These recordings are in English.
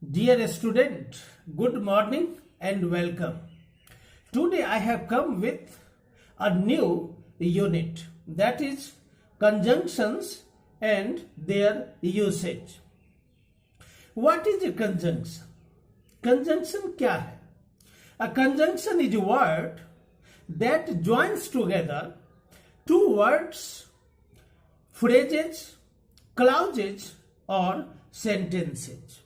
Dear student, good morning and welcome. Today I have come with a new unit, that is conjunctions and their usage. What is a conjunction? Conjunction क्या है? A conjunction is a word that joins together two words, phrases, clauses और sentences.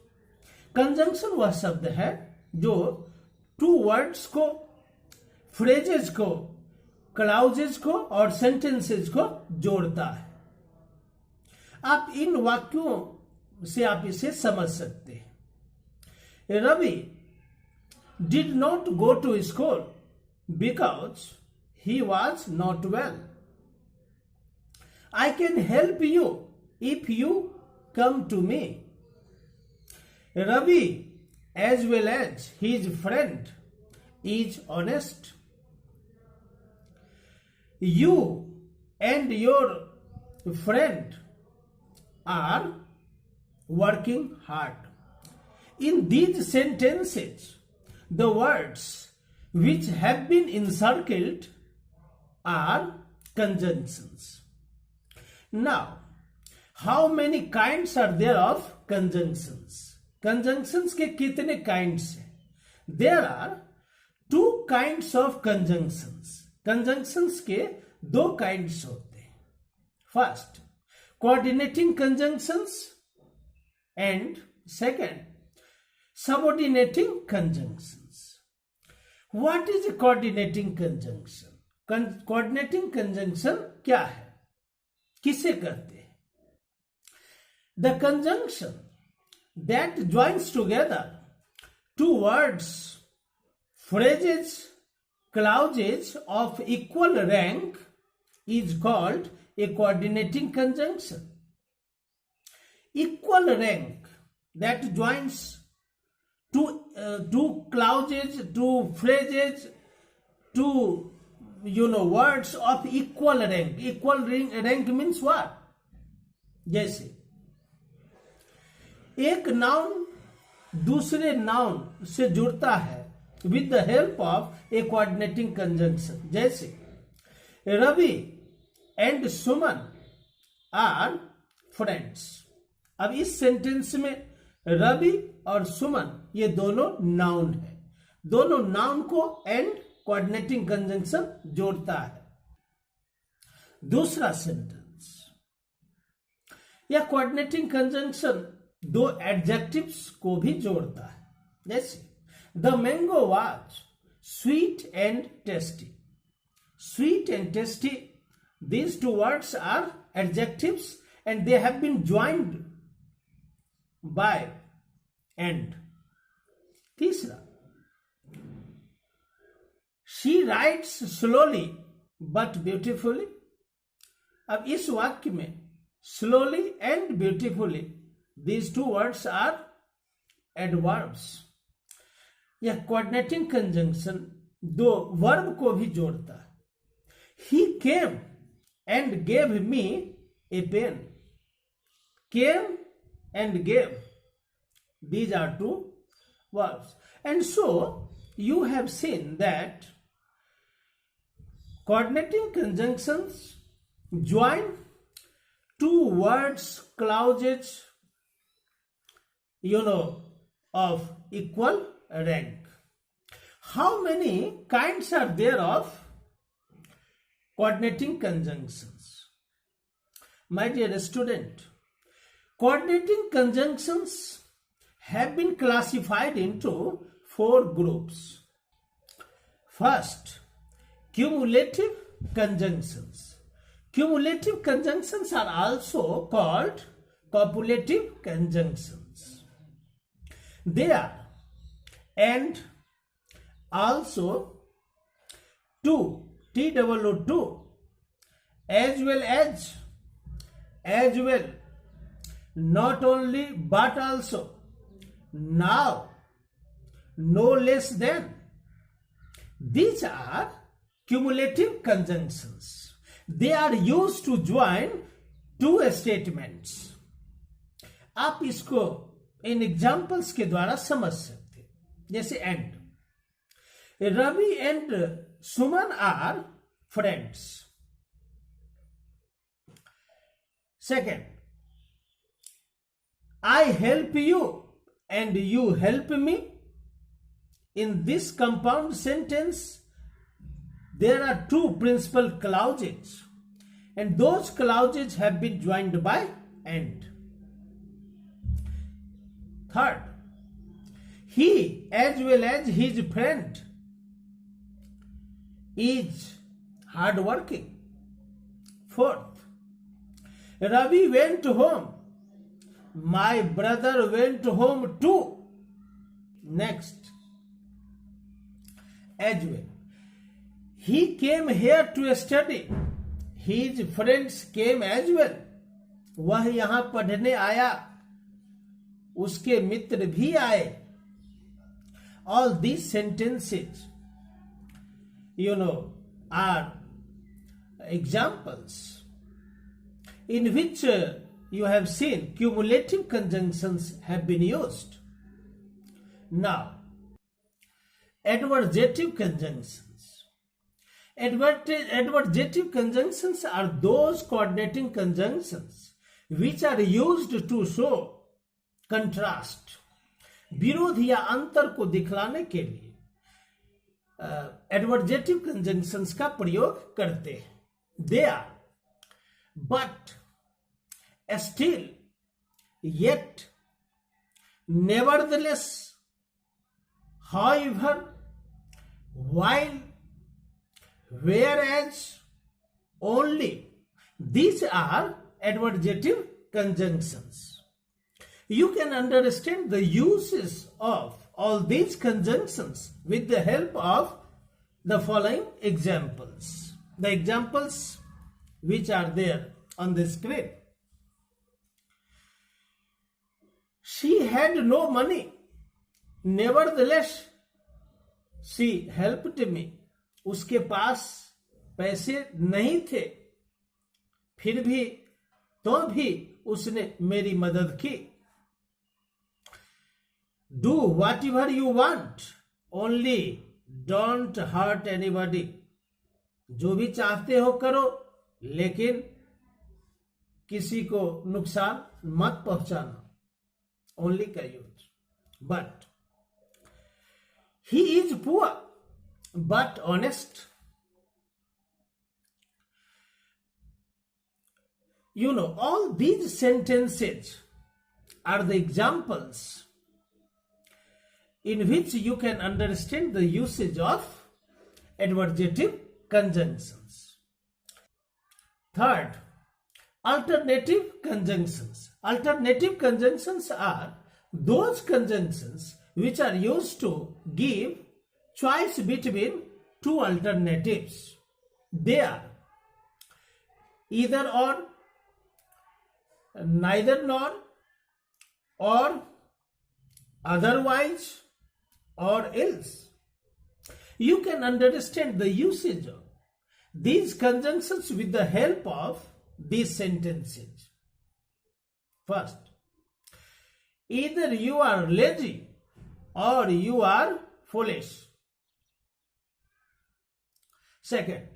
Conjunction वह शब्द है जो two words को, phrases को, clauses को और सेंटेंसेस को जोड़ता है. आप इन वाक्यों से आप इसे समझ सकते हैं. Ravi did not go to school because he was not well. I can help you if you come to me. Ravi, as well as his friend, is honest. You and your friend are working hard. In these sentences, the words which have been encircled are conjunctions. Now, how many kinds are there of conjunctions? Conjunctions के कितने kinds हैं? There are two kinds of conjunctions. Conjunctions के दो kinds होते हैं. First, coordinating conjunctions and second, subordinating conjunctions. What is a coordinating conjunction? Coordinating conjunction क्या है, किसे कहते हैं? The conjunction that joins together two words, phrases, clauses of equal rank is called a coordinating conjunction. Equal rank that joins two clauses, two phrases, two words of equal rank. Equal rank means what? जैसे एक noun दूसरे noun से जुड़ता है with the help of a coordinating conjunction. जैसे Ravi and Suman are friends. अब इस sentence में रवि और सुमन ये दोनों नाउन है. दोनों नाउन को एंड कोऑर्डिनेटिंग कंजंक्शन जोड़ता है. दूसरा सेंटेंस, यह कोऑर्डिनेटिंग कंजंक्शन दो एडजेक्टिव्स को भी जोड़ता है. जैसे the mango was sweet and tasty. Sweet and tasty, these two words are adjectives and they have been joined by and. तीसरा, she writes slowly but beautifully. अब इस वाक्य में slowly and beautifully, these two words are adverbs. यह coordinating conjunction दो verb को भी जोड़ता है. He came and gave me a pen. Came and gave, these are two verbs. And so you have seen that coordinating conjunctions join two words, clauses, of equal rank. How many kinds are there of coordinating conjunctions? My dear student, coordinating conjunctions have been classified into four groups. First, cumulative conjunctions. Cumulative conjunctions are also called copulative conjunctions. They are and also to, TOO2, as well, not only but also, now, no less than. These are cumulative conjunctions. They are used to join two statements. आप इसको इन examples के द्वारा समझ सकते। जैसे and, Ravi and Suman are friends. Second, I help you and you help me. In this compound sentence, there are two principal clauses, and those clauses have been joined by and. Third, he as well as his friend is hardworking. Fourth, Ravi went home. My brother went home too. Next, as well, he came here to study. His friends came as well. वह यहां पढ़ने आया, उसके मित्र भी आए. All these sentences, are examples in which you have seen cumulative conjunctions have been used. Now, adversative conjunctions. Adversative conjunctions are those coordinating conjunctions which are used to show contrast, विरोध या अंतर को दिखलाने के लिए एडवर्जेटिव कंजंक्शंस का प्रयोग करते हैं. They are but, still, yet, nevertheless, however, while, whereas, only. These are adversative conjunctions. You can understand the uses of all these conjunctions with the help of the following examples. The examples which are there on the screen. She had no money. Nevertheless, she helped me. उसके पास पैसे नहीं थे, फिर भी उसने मेरी मदद की. Do whatever you want, only don't hurt anybody. जो भी चाहते हो करो, लेकिन किसी को नुकसान मत पहुंचाना. Only का use. But he is poor but honest. All these sentences are the examples in which you can understand the usage of adversative conjunctions. Third, alternative conjunctions. Alternative conjunctions are those conjunctions which are used to give choice between two alternatives. They are either or, neither nor, or otherwise, or else. You can understand the usage of these conjunctions with the help of these sentences. First, either you are lazy or you are foolish. Second,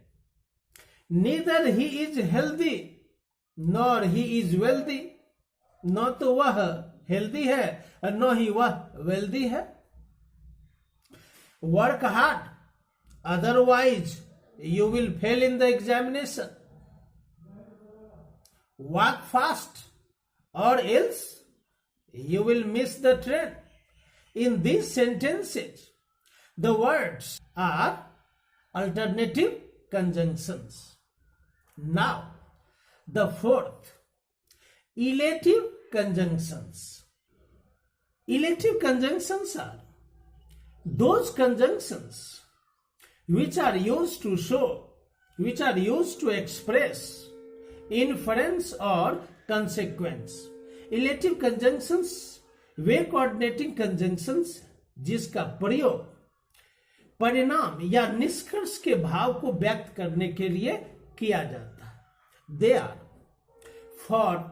neither he is healthy nor he is wealthy. न तो वह healthy है और न ही वह wealthy है. Work hard, otherwise you will fail in the examination. Walk fast, or else you will miss the train. In these sentences, the words are alternative conjunctions. Now, the fourth, elative conjunctions. Elative conjunctions are those conjunctions which are used to show, which are used to express inference or consequence. Elative conjunctions way coordinating conjunctions जिसका प्रयोग परिणाम या निष्कर्ष के भाव को व्यक्त करने के लिए किया जाता है. They are for,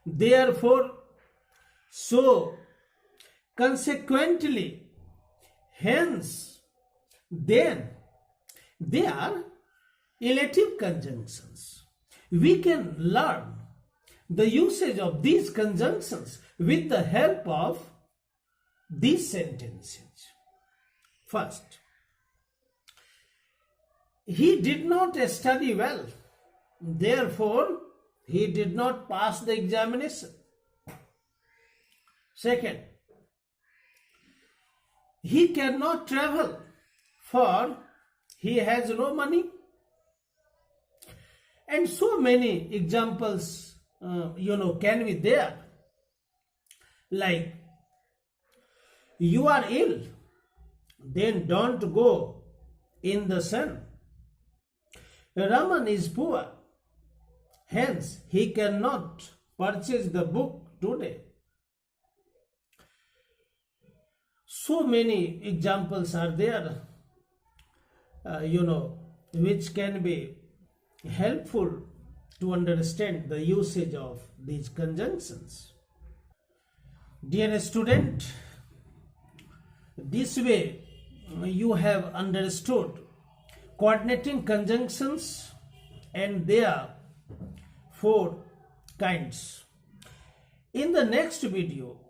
therefore, So, consequently, hence, then, they are relative conjunctions. We can learn the usage of these conjunctions with the help of these sentences. First, he did not study well, therefore he did not pass the examination. Second, he cannot travel for he has no money. And so many examples can be there, like you are ill, then don't go in the sun. Raman is poor, hence he cannot purchase the book today. So many examples are there, which can be helpful to understand the usage of these conjunctions. Dear student, this way you have understood coordinating conjunctions and their 4 kinds. In the next video,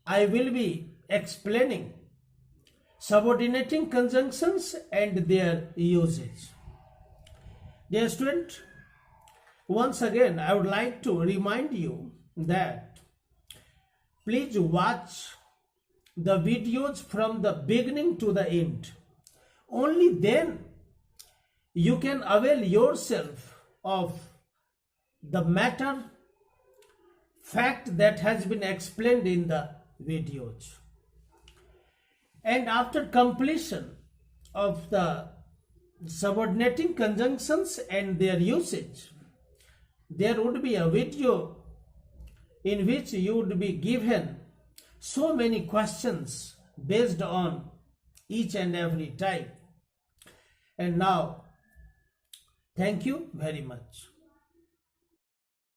I will be explaining subordinating conjunctions and their usage. Dear student, once again I would like to remind you that please watch the videos from the beginning to the end. Only then you can avail yourself of the matter, fact that has been explained in the videos. And after completion of the subordinating conjunctions and their usage, there would be a video in which you would be given so many questions based on each and every type. And now, thank you very much.